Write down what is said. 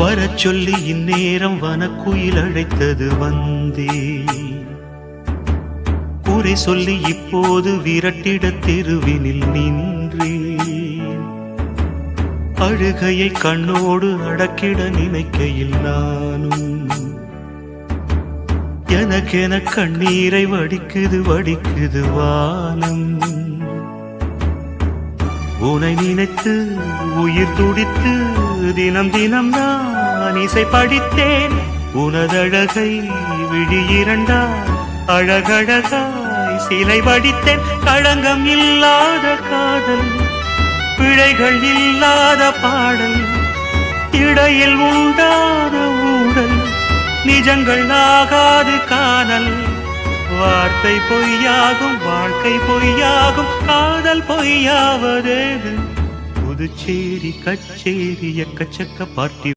வரச் சொல்லி இந்நேரம் வனக்குயில் அழைத்தது வந்தே, குறை சொல்லி இப்போது விரட்டிட தெருவினில் நின்றேன். அழுகையை கண்ணோடு அடக்கிட நினைக்கையில் நானும் எனக்கென கண்ணீரை வடிக்குது வடிக்குது வானம். உனை நினைத்து உயிர் துடித்து தினம் தினம் நான் இசை படித்தேன். உனதழகை விழி இரண்டா அழகழகாய் சிலை வடித்தேன். களங்கம் இல்லாத காதல், பிழைகள் இல்லாத பாடல், இடையில் உண்டான ஊடல், நிஜங்கள் ஆகாது காணல். வார்த்தை பொய்யாகும், வாழ்க்கை பொய்யாகும், காதல் பொய்யாவதேது. புதுச்சேரி கச்சேரி எக்கச்சக்க பார்ட்டி.